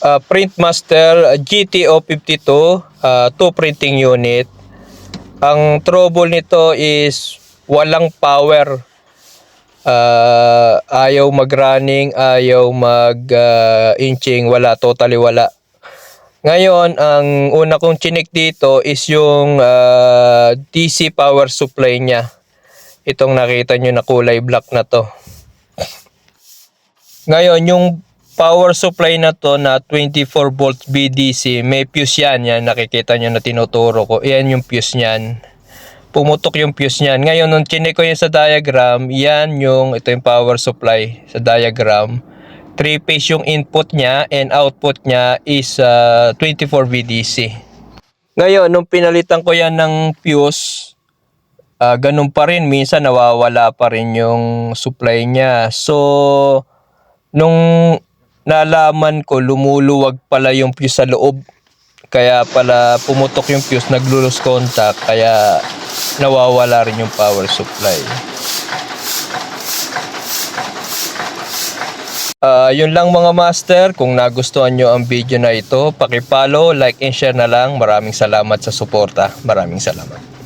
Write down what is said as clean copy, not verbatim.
Printmaster GTO52 2 printing unit. Ang trouble nito is walang power. Ayaw mag-running, ayaw mag-inching, wala, totally wala. Ngayon, ang una kong chinik dito is yung DC power supply niya. Itong nakita nyo na kulay black na to. Ngayon, yung power supply na to na 24 volts BDC, may fuse yan. Yan, nakikita nyo na tinuturo ko. Yan yung fuse niyan. Pumutok yung fuse niyan. Ngayon, nung chinik ko yan sa diagram, yan yung, ito yung power supply sa diagram. 3-phase yung input niya and output niya is 24 VDC. Ngayon, nung pinalitan ko yan ng fuse, ganun pa rin. Minsan nawawala pa rin yung supply niya. So, nung nalaman ko, lumuluwag pala yung fuse sa loob. Kaya pala pumutok yung fuse, naglo-lose contact. Kaya nawawala rin yung power supply. Yun lang mga master. Kung nagustuhan nyo ang video na ito, paki-follow, like and share na lang. Maraming salamat sa suporta. Maraming salamat.